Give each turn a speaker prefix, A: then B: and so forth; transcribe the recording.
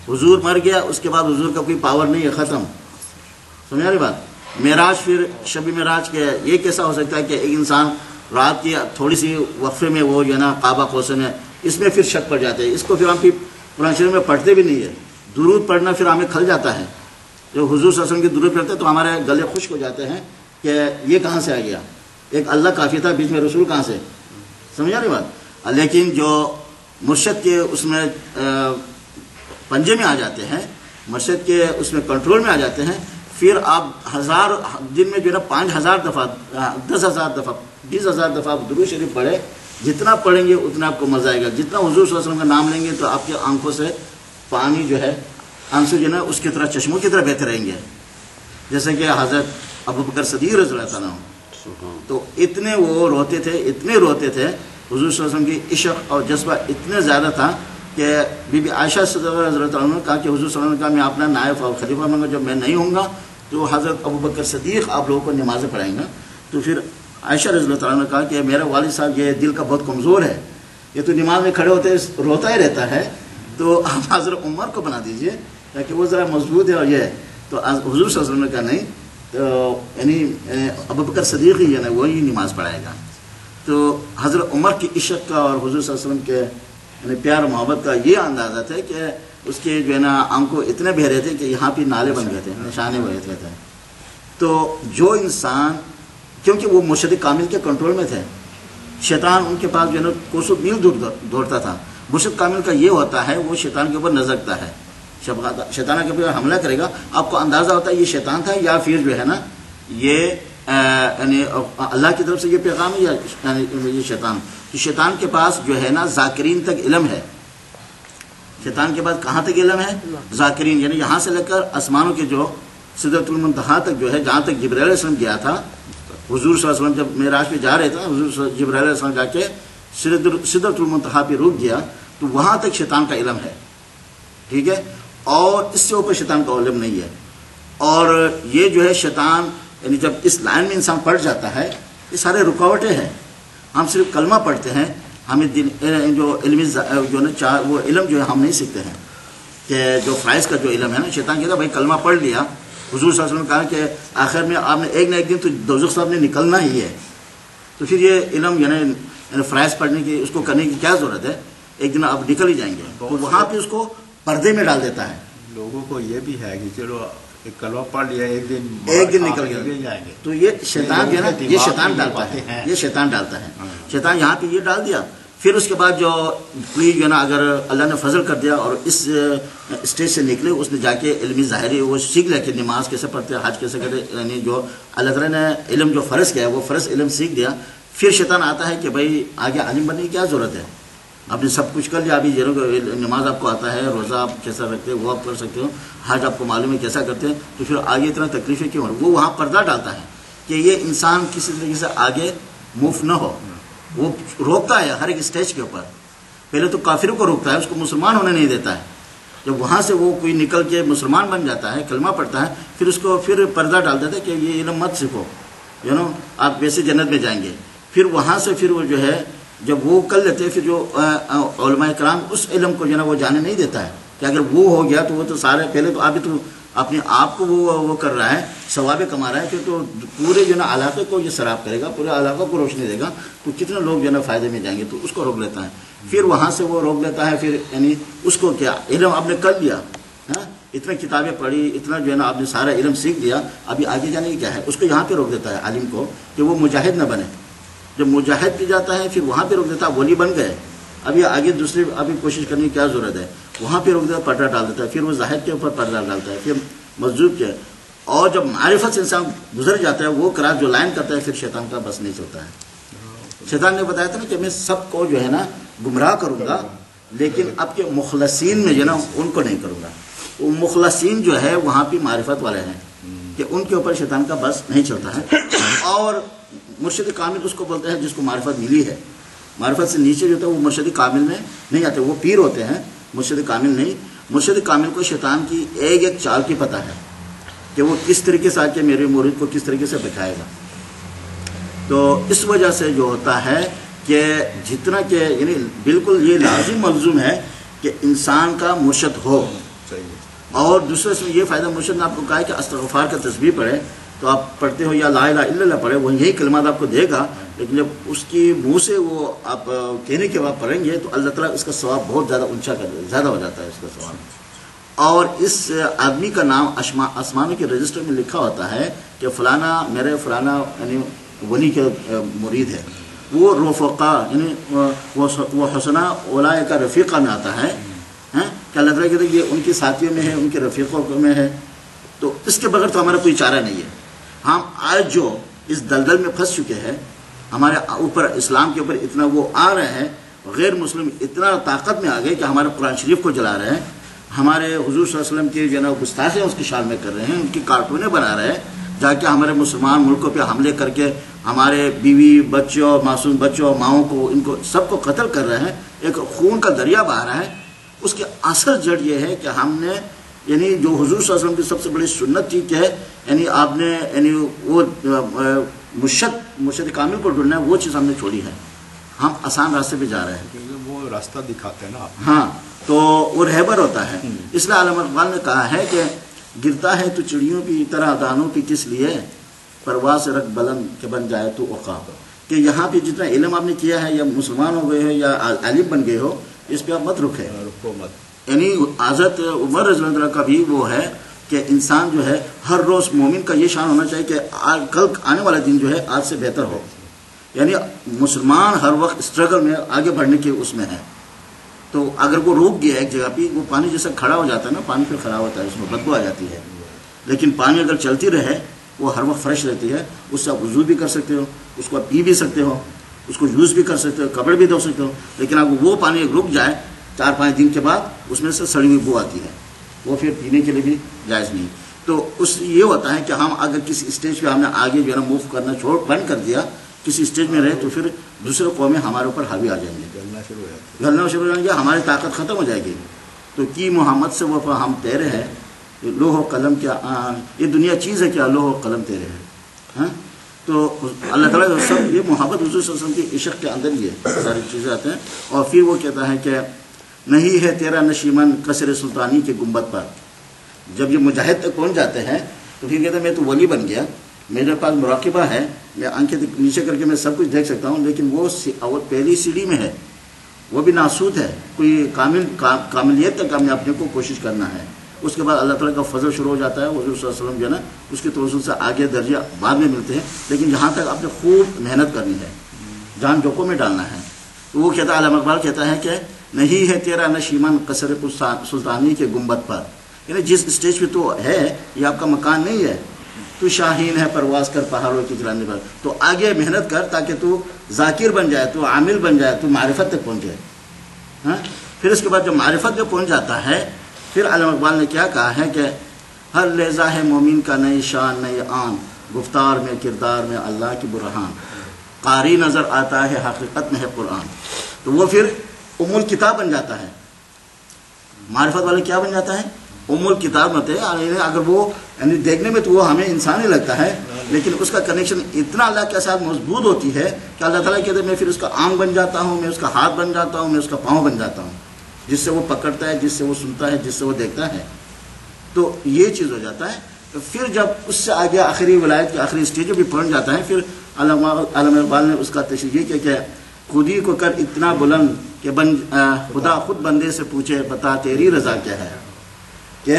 A: حضور مر گیا، اس کے بعد حضور کا کوئی پاور نہیں ہے، ختم. سمجھا رہی بات؟ معراج، پھر شب معراج کے یہ کیسا ہو سکتا ہے کہ ایک انسان رات کی تھوڑی سی وقفے میں وہ جو ہے نا کعبہ قوسین ہے، اس میں پھر شک پڑ جاتے ہیں. اس کو پھر ہم قرآن شریف میں پڑھتے بھی نہیں ہے. درود پڑھنا پھر ہمیں کھل جاتا ہے. جو حضور صلی اللہ علیہ وسلم کی درود پڑھتے ہیں تو ہمارے گلے خشک ہو جاتے ہیں کہ یہ کہاں سے آ گیا، ایک اللہ کافی تھا، بیچ میں رسول کہاں سے. سمجھا رہی بات؟ لیکن جو مرشد کے اس میں پنجے میں آ جاتے ہیں، مرشد کے اس میں کنٹرول میں آ جاتے ہیں، پھر آپ 1000 دن میں جو ہے نا 5000 دفعہ 10,000 دفعہ 20,000 دفعہ آپ درود شریف پڑھیں. جتنا پڑھیں گے اتنا آپ کو مزہ آئے گا. جتنا حضور صلی اللہ علیہ وسلم کا نام لیں گے تو آپ کی آنکھوں سے پانی جو ہے، آنسو جو ہے نا اس کی طرح چشموں کی طرح بہتے رہیں گے. جیسے کہ حضرت ابوبکر صدیق رضی اللہ عنہ تو اتنے وہ روتے تھے، اتنے روتے تھے. حضور صلی اللہ علیہ وسلم کی عشق اور جذبہ اتنے زیادہ تھا کہ بی بی عائشہ صدیقہ رضی اللہ عنہ نے کہا کہ حضور صلی اللہ علیہ وسلم نے کہا میں اپنا نائب اور خلیفہ بنوں گا، جب میں نہیں ہوں گا تو حضرت ابوبکر صدیق آپ لوگوں کو نمازیں پڑھائیں گا. تو پھر عائشہ رضی اللہ عنہ نے کہا کہ میرا والد صاحب یہ دل کا بہت کمزور ہے، یہ تو نماز میں کھڑے ہوتے روتا ہی رہتا ہے، تو آپ حضرت عمر کو بنا دیجئے تاکہ وہ ذرا مضبوط ہے. اور یہ تو حضور صلی اللہ علیہ وسلم نے کہا نہیں، تو یعنی ابوبکر صدیق ہی ہے نا وہی نماز پڑھائے گا. تو حضرت عمر کی عشق کا اور حضور صلی اللہ علیہ وسلم کے یعنی پیار محبت کا یہ اندازہ تھا کہ اس کے جو ہے نا آنکھوں اتنے بہ رہے تھے کہ یہاں پہ نالے بن گئے تھے، نشانے بہ رہے تھے. تو جو انسان، کیونکہ وہ مرشد کامل کے کنٹرول میں تھے، شیطان ان کے پاس جو ہے نا کوسوں میل دور دوڑتا تھا. مرشد کامل کا یہ ہوتا ہے وہ شیطان کے اوپر نظر رکھتا ہے، شیطان کے اوپر حملہ کرے گا، آپ کو اندازہ ہوتا ہے یہ شیطان تھا یا پھر جو ہے نا یہ یعنی اللہ کی طرف سے یہ پیغام ہے یا یہ شیطان. تو شیطان کے پاس جو ہے نا ذاکرین تک علم ہے. شیطان کے پاس کہاں تک علم ہے؟ ذاکرین، یعنی یہاں سے لے کر آسمانوں کے جو سدرۃ المنتہا تک جو ہے، جہاں تک جبرائیل علیہ السلام گیا تھا. حضور صلی اللہ علیہ وسلم جب معراج پہ جا رہے تھے، حضور جبرائیل علیہ السلام جا کے سدرۃ المنتہا پہ رک گیا، تو وہاں تک شیطان کا علم ہے. ٹھیک ہے، اور اس سے اوپر شیطان کا علم نہیں ہے. اور یہ جو ہے شیطان یعنی جب اس لائن میں انسان پڑ جاتا ہے، یہ سارے رکاوٹیں ہیں. ہم صرف کلمہ پڑھتے ہیں، ہمیں جو علم جو نا وہ علم جو ہے ہم نہیں سیکھتے ہیں کہ جو فرائض کا جو علم ہے نا. شیطان کہتا ہے بھائی کلمہ پڑھ لیا، حضور صلی اللہ علیہ وسلم نے کہا کہ آخر میں آپ نے ایک نہ ایک دن تو دوزخ صاحب نے نکلنا ہی ہے، تو پھر یہ علم یعنی فرائض پڑھنے کی اس کو کرنے کی کیا ضرورت ہے، ایک دن آپ نکل ہی جائیں گے. تو وہاں پہ اس کو پردے میں ڈال دیتا ہے.
B: لوگوں کو یہ بھی ہے کہ چلو ایک کلمہ پڑھ لیا، ایک دن نکل
A: گیا. تو یہ شیطان جو ہے نا یہ شیطان ڈالتا ہے، یہ شیطان ڈالتا ہے. شیطان یہاں پہ یہ ڈال دیا. پھر اس کے بعد جو کوئی جو ہے نا اگر اللہ نے فضل کر دیا اور اس اسٹیج سے نکلے، اس نے جا کے علمی ظاہری وہ سیکھ لیا کہ نماز کیسے پڑھتے، حج کیسے کرتے، یعنی جو اللہ تعالیٰ نے علم جو فرض کیا ہے وہ فرض علم سیکھ دیا. پھر شیطان آتا ہے کہ بھائی آگے عالم بننے کی کیا ضرورت ہے، آپ نے سب کچھ کر لیا، ابھی نماز آپ کو آتا ہے، روزہ آپ کیسا رکھتے ہیں وہ آپ کر سکتے ہو، حج آپ کو معلوم ہے کیسا کرتے ہیں، تو پھر آگے اتنا تکلیفیں کیوں ہو. وہ وہاں پردہ ڈالتا ہے کہ یہ انسان کسی طریقے سے آگے موو نہ ہو. وہ روکتا ہے ہر ایک اسٹیج کے اوپر. پہلے تو کافروں کو روکتا ہے، اس کو مسلمان ہونے نہیں دیتا ہے. جب وہاں سے وہ کوئی نکل کے مسلمان بن جاتا ہے، کلمہ پڑھتا ہے، پھر اس کو پھر پردہ ڈال دیتا ہے کہ یہ علم مت سیکھو، آپ ویسے جنت میں جائیں گے. پھر وہاں سے پھر وہ جو ہے جب وہ کر لیتے ہیں، پھر جو علماء کرام اس علم کو جو ہے نا وہ جانے نہیں دیتا ہے کہ اگر وہ ہو گیا تو وہ تو سارے پہلے تو ابھی تو اپنے آپ کو وہ کر رہا ہے، ثواب کما رہا ہے، پھر تو پورے جو ہے نا علاقے کو یہ سراب کرے گا، پورے علاقے کو روشنی دے گا، تو کتنے لوگ جو ہے نا فائدے میں جائیں گے. تو اس کو روک لیتا ہے. پھر وہاں سے وہ روک لیتا ہے. پھر یعنی اس کو کیا علم آپ نے کر لیا، اتنا کتابیں پڑھی، اتنا جو ہے نا آپ نے سارا علم سیکھ لیا، ابھی آگے جانے کی کیا ہے. اس کو یہاں پہ روک دیتا ہے عالم کو کہ وہ مجاہد نہ بنے. جب مجاہد پہ جاتا ہے پھر وہاں پہ روک دیتا ہے، ولی بن گئے، ابھی آگے دوسری ابھی کوشش کرنے کی کیا ضرورت ہے. وہاں پہ روک دیتا ہے، پردہ ڈال دیتا ہے. پھر وہ زاہد کے اوپر پردہ ڈالتا ہے، پھر مجذوب کے. اور جب معرفت سے انسان گزر جاتا ہے، وہ کراس جو لائن کرتا ہے، پھر شیطان کا بس نہیں چلتا ہے. شیطان نے بتایا تھا نا کہ میں سب کو جو ہے نا گمراہ کروں گا، لیکن اب کے مخلصین میں جو ہے نا ان کو نہیں کروں گا. وہ مخلصین جو ہے وہاں پہ معرفت والے ہیں کہ ان کے اوپر شیطان کا بس نہیں چلتا ہے. اور مرشد کامل اس کو بولتے ہیں جس کو معرفت ملی ہے. معرفت سے نیچے جو ہوتا ہے وہ مرشد کامل میں نہیں آتے، وہ پیر ہوتے ہیں، مرشد کامل نہیں. مرشد کامل کو شیطان کی ایک ایک چال کی پتہ ہے کہ وہ کس طریقے سے آ کے میرے مرید کو کس طریقے سے بچائے گا. تو اس وجہ سے جو ہوتا ہے کہ جتنا کہ یعنی بالکل یہ لازم ملزوم ہے کہ انسان کا مرشد ہو. اور دوسرے اس میں یہ فائدہ مرشد نے آپ کو کہا ہے کہ استغفار کا تسبیح پڑھے تو آپ پڑھتے ہو یا لا الہ الا اللہ پڑھے، وہ یہی کلمات آپ کو دے گا، لیکن جب اس کی منہ سے وہ آپ کہنے کے بعد پڑھیں گے تو اللہ تعالیٰ اس کا ثواب بہت زیادہ اونچا زیادہ ہو جاتا ہے اس کا ثواب. اور اس آدمی کا نام آسمانوں کے رجسٹر میں لکھا ہوتا ہے کہ فلانا میرے فلانا یعنی ولی کے مرید ہے. وہ رفقا یعنی وہ حسنہ اولئک کا رفیقہ میں آتا ہے کہ اللہ تعالیٰ کہتے ہیں یہ ان کے ساتھیوں میں ہے، ان کے رفیقوں میں ہے. تو اس کے بغیر تو ہمارا کوئی چارہ نہیں ہے. ہم آج جو اس دلدل میں پھنس چکے ہیں، ہمارے اوپر اسلام کے اوپر اتنا وہ آ رہے ہیں، غیر مسلم اتنا طاقت میں آ گئے کہ ہمارے قرآن شریف کو جلا رہے ہیں، ہمارے حضور صلی اللہ علیہ وسلم کی جو ہے نا گستاخیاں اس کی شان میں کر رہے ہیں، ان کی کارٹونیں بنا رہے ہیں، جا کے ہمارے مسلمان ملکوں پہ حملے کر کے ہمارے بیوی بچوں معصوم بچوں ماؤں کو ان کو سب کو قتل کر رہے ہیں. ایک خون کا دریا بہہ رہا ہے. اس کے اثر جڑ یہ ہے کہ ہم نے یعنی جو حضور صلی اللہ علیہ وسلم کی سب سے بڑی سنت تھی کہ یعنی آپ نے یعنی وہ مرشد کامل کو ڈھونڈنا ہے، وہ چیز ہم نے چھوڑی ہے. ہم آسان راستے پہ جا رہے ہیں،
B: وہ راستہ دکھاتے ہیں نا.
A: ہاں تو وہ رہبر ہوتا ہے. اس لیے علامہ اقبال نے کہا ہے کہ گرتا ہے تو چڑیوں کی طرح دانوں کی کس لیے، پرواز رکھ بلند کہ بن جائے تو عقاب. کہ یہاں پہ جتنا علم آپ نے کیا ہے یا مسلمان ہو گئے ہو یا عالم بن گئے ہو، اس پہ آپ مت رکے. یعنی حضرت عمر رضی اللہ عنہ کا بھی وہ ہے کہ انسان جو ہے ہر روز مومن کا یہ شان ہونا چاہیے کہ کل آنے والا دن جو ہے آج سے بہتر ہو. یعنی مسلمان ہر وقت اسٹرگل میں آگے بڑھنے کے اس میں ہے. تو اگر وہ روک گیا ایک جگہ پہ، وہ پانی جیسا کھڑا ہو جاتا ہے نا، پانی پھر خراب ہوتا ہے، اس میں بدبو آ جاتی ہے. لیکن پانی اگر چلتی رہے وہ ہر وقت فریش رہتی ہے، اس سے آپ وضو بھی کر سکتے ہو، اس کو آپ پی بھی سکتے ہو، اس کو یوز بھی کر سکتے ہو، کپڑے بھی دھو سکتے ہو. لیکن اگر وہ پانی رک جائے 4-5 دن کے بعد اس میں سے سڑی ہوئی بو آتی ہے، وہ پھر پینے کے لیے بھی جائز نہیں. تو اس یہ ہوتا ہے کہ ہم اگر کسی اسٹیج پہ ہم نے آگے جو ہے نا موو کرنا بند کر دیا، کسی اسٹیج میں رہے، تو پھر دوسرے قومیں ہمارے اوپر حاوی آ جائیں گے، گلنا شروع ہو جائیں گے، ہماری طاقت ختم ہو جائے گی. تو کی محمد سے وہ ہم تیرے ہیں، لوح و قلم کیا یہ دنیا چیز ہے کیا، لوح و قلم تیرے ہیں. ہاں تو اللہ تعالیٰ سب یہ محبت حضور صلی اللہ علیہ وسلم کی عشق کے اندر یہ ساری چیزیں آتے ہیں. اور پھر وہ کہتا ہے کہ نہیں ہے تیرا نشیمن قصر سلطانی کے گنبد پر. جب یہ مجاہد تک پہنچ جاتے ہیں تو پھر کہتے ہیں میں تو ولی بن گیا، میرے پاس مراقبہ ہے، میں آنکھیں نیچے کر کے میں سب کچھ دیکھ سکتا ہوں، لیکن وہ پہلی سیڑھی میں ہے، وہ بھی ناسود ہے. کوئی کاملیت تک ہم نے اپنے کو کوشش کرنا ہے. اس کے بعد اللہ تعالیٰ کا فضل شروع ہو جاتا ہے. حضور صلی اللہ علیہ وسلم جو ہے نا اس کے توسل سے آگے درجہ بعد میں ملتے ہیں، لیکن یہاں تک آپ نے خوب محنت کرنی ہے، جان جوکوں میں ڈالنا ہے. تو وہ کہتا ہے، علامہ اقبال کہتا ہے کہ نہیں ہے تیرا نشیمن قصر سلطانی کے گنبد پر. یعنی جس اسٹیج پہ تو ہے یہ آپ کا مکان نہیں ہے، تو شاہین ہے پرواز کر پہاڑوں کی چلانے پر. تو آگے محنت کر تاکہ تو ذاکر بن جائے، تو عامل بن جائے، تو معرفت تک پہنچ جائے. ہاں پھر اس کے بعد جب معرفت پہ پہنچ جاتا ہے، پھر علامہ اقبال نے کیا کہا ہے کہ ہر لہجہ ہے مومن کا نئی شان نئی آن، گفتار میں کردار میں اللہ کی برہان، قاری نظر آتا ہے حقیقت میں ہے قرآن. تو وہ پھر ام الکتاب بن جاتا ہے. معرفت والے کیا بن جاتا ہے؟ ام الکتاب ہوتے ہیں. اگر وہ یعنی دیکھنے میں تو وہ ہمیں انسان ہی لگتا ہے، لیکن اس کا کنیکشن اتنا اللہ کے ساتھ مضبوط ہوتی ہے کہ اللہ تعالیٰ کہتے ہیں میں پھر اس کا آنکھ بن جاتا ہوں، میں اس کا ہاتھ بن جاتا ہوں، میں اس کا پاؤں بن جاتا ہوں، جس سے وہ پکڑتا ہے، جس سے وہ سنتا ہے، جس سے وہ دیکھتا ہے. تو یہ چیز ہو جاتا ہے. پھر جب اس سے آگے آخری ولایت کے آخری اسٹیج بھی پہنچ جاتا ہے، پھر علامہ اقبال نے اس کا تشریح کیا کہ خودی کو کر اتنا بلند کہ خدا خود بندے سے پوچھے بتا تیری رضا کیا ہے. کہ